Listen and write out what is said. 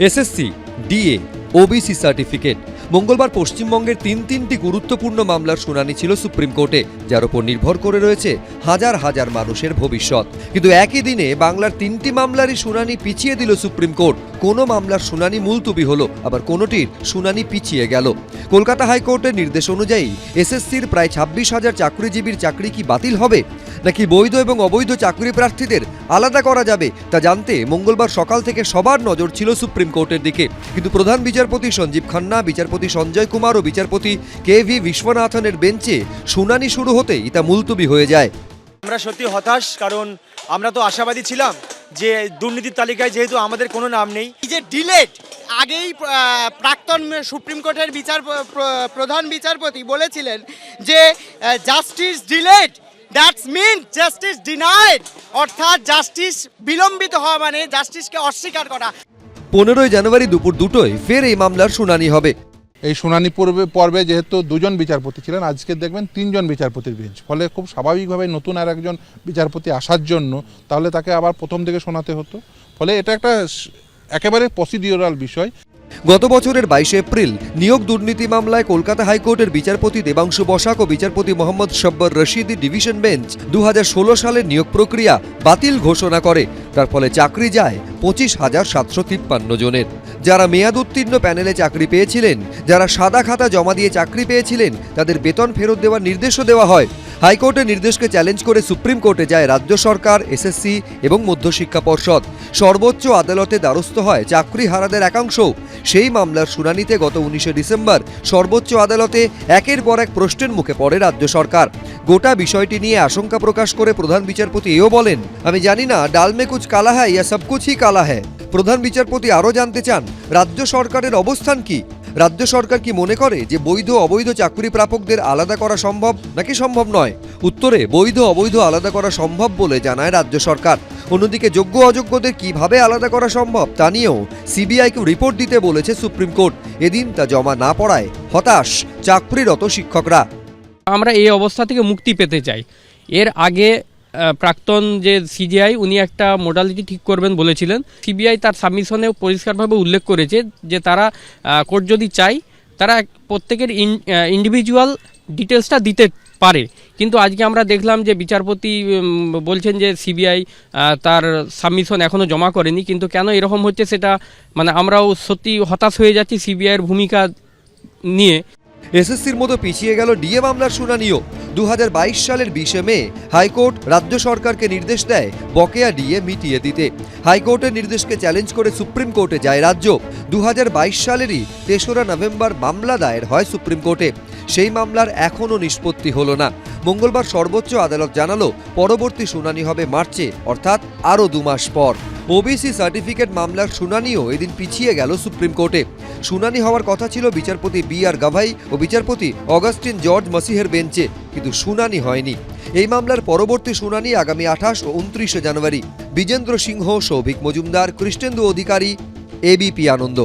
SSC, DA, OBC certificate. মঙ্গলবার পশ্চিমবঙ্গের তিনটি গুরুত্বপূর্ণ মামলার শুনানি ছিল সুপ্রিম কোর্টে, যার উপর নির্ভর করে রয়েছে হাজার হাজার মানুষের ভবিষ্যৎ। কিন্তু একই দিনে বাংলার 3টি মামলারই শুনানি পিছিয়ে দিল সুপ্রিম কোর্ট। কোনো মামলার শুনানি মুলতুবি হলো, আবার কোনোটির শুনানি পিছিয়ে গেল। কলকাতা হাইকোর্টের নির্দেশ অনুযায়ী এসএসসির প্রায় 26,000 চাকরিজীবীর চাকরি কি বাতিল হবে, নাকি বৈধ এবং অবৈধ চাকরি প্রার্থীদের আলাদা করা যাবে তা জানতে মঙ্গলবার সকাল থেকে সবার নজর ছিল সুপ্রিম কোর্টের দিকে। কিন্তু প্রধান বিচারপতি সঞ্জীব খান্না, বিচারপতি সঞ্জয় কুমার ও বিচারপতি কে.ভি. বিশ্বনাথনের বেঞ্চে শুনানি শুরু হতেই তা মুলতুবি হয়ে যায়। আমরা সত্যি হতাশ, কারণ আমরা তো আশাবাদী ছিলাম যে দুর্নীতির তালিকায় যেহেতু আমাদের কোনো নাম নেই, যে ডিলেট আগেই প্রাক্তন সুপ্রিম কোর্টের প্রধান বিচারপতি বলেছিলেন যে justice delayed that's mean justice denied, অর্থাৎ জাস্টিস বিলম্বিত হওয়া মানে জাস্টিসকে অস্বীকার করা। 15 জানুয়ারি দুপুর 2টোয় ফের এই মামলার শুনানি হবে। এই শুনানি পর্বে যেহেতু 2জন বিচারপতি ছিলেন, আজকে দেখবেন 3জন বিচারপতির বেঞ্চ, ফলে খুব স্বাভাবিকভাবে নতুন আর একজন বিচারপতি আসার জন্য তাহলে তাকে আবার প্রথম থেকে শোনাতে হতো, ফলে এটা একটা একেবারে প্রসিডিওরাল বিষয়। গত বছরের 22 এপ্রিল নিয়োগ দুর্নীতি মামলায় কলকাতা হাইকোর্টের বিচারপতি দেবাংশু বসাক ও বিচারপতি মোহাম্মদ সব্বর রশিদি ডিভিশন বেঞ্চ 2016 সালের নিয়োগ প্রক্রিয়া বাতিল ঘোষণা করে। তার ফলে চাকরি যায় 25,753 জনের। যারা মেয়াদ উত্তীর্ণ প্যানেলে চাকরি পেয়েছিলেন, যারা সাদা খাতা জমা দিয়ে চাকরি পেয়েছিলেন, তাদের বেতন ফেরত দেওয়ার নির্দেশও দেওয়া হয়। হাইকোর্টের নির্দেশকে চ্যালেঞ্জ করে সুপ্রিম কোর্টে যায় রাজ্য সরকার, এসএসসি এবং মধ্যশিক্ষা পর্ষদ। সর্বোচ্চ আদালতে দ্বারস্থ হয় চাকরি হারাদের একাংশ। সেই মামলার শুনানিতে গত 19 ডিসেম্বর সর্বোচ্চ আদালতে একের পর এক প্রশ্নের মুখে পড়ে রাজ্য সরকার। গোটা বিষয়টি নিয়ে আশঙ্কা প্রকাশ করে প্রধান বিচারপতি এও বলেন, আমি জানি না ডাল মে কুছ কালা হ্যায় ইয়া সব কুছ হি কালা হ্যায়। প্রধান বিচারপতি আরও জানতে চান রাজ্য সরকারের অবস্থান কি। রাজ্য সরকার কি মনে করে যে বৈধ অবৈধ চাকরি প্রাপকদের আলাদা করা সম্ভব নাকি সম্ভব নয়? উত্তরে বৈধ অবৈধ আলাদা করা সম্ভব বলে জানায় রাজ্য সরকার। অন্যদিকে যোগ্য অযোগ্যদের কিভাবে আলাদা করা সম্ভব তা নিয়েও সিবিআইকে রিপোর্ট দিতে বলেছে সুপ্রিম কোর্ট। এদিন তা জমা না পড়ায় হতাশ চাকরিরত শিক্ষকরা। আমরা এই অবস্থা থেকে মুক্তি পেতে চাই। এর আগে প্রাক্তন যে সিজিআই উনি একটা মোডালিটি ঠিক করবেন বলেছিলেন। সিবিআই তার সাবমিশনেও পরিষ্কারভাবে উল্লেখ করেছে যে তারা কোর্ট যদি চায় তারা প্রত্যেকের ইন্ডিভিজুয়াল ডিটেলসটা দিতে পারে। কিন্তু আজকে আমরা দেখলাম যে বিচারপতি বলছেন যে সিবিআই তার সাবমিশন এখনও জমা করেনি। কিন্তু কেন এরকম হচ্ছে সেটা আমরাও সত্যি হতাশ হয়ে যাচ্ছি সিবিআইয়ের ভূমিকা নিয়ে। এসএসসির মতো পিছিয়ে গেল ডিএ মামলার শুনানিও। 2022 সালের 20 মে হাইকোর্ট রাজ্য সরকারকে নির্দেশ দেয় বকেয়া ডিএ মিটিয়ে দিতে। হাইকোর্টের নির্দেশকে চ্যালেঞ্জ করে সুপ্রিম কোর্টে যায় রাজ্য। 2022 সালেরই 3রা নভেম্বর মামলা দায়ের হয় সুপ্রিম কোর্টে। সেই মামলার এখনও নিষ্পত্তি হলো না। মঙ্গলবার সর্বোচ্চ আদালত জানালো পরবর্তী শুনানি হবে মার্চে, অর্থাৎ আরও 2 মাস পর। ওবিসি সার্টিফিকেট মামলার শুনানিও এদিন পিছিয়ে গেল সুপ্রিম কোর্টে। শুনানি হওয়ার কথা ছিল বিচারপতি বি.আর. গাভাই ও বিচারপতি অগাস্টিন জর্জ মসিহের বেঞ্চে, কিন্তু শুনানি হয়নি। এই মামলার পরবর্তী শুনানি আগামী 28 ও 29 জানুয়ারি। বিজেন্দ্র সিংহ, সৌভিক মজুমদার, কৃষ্ণেন্দু অধিকারী, এবিপি আনন্দ।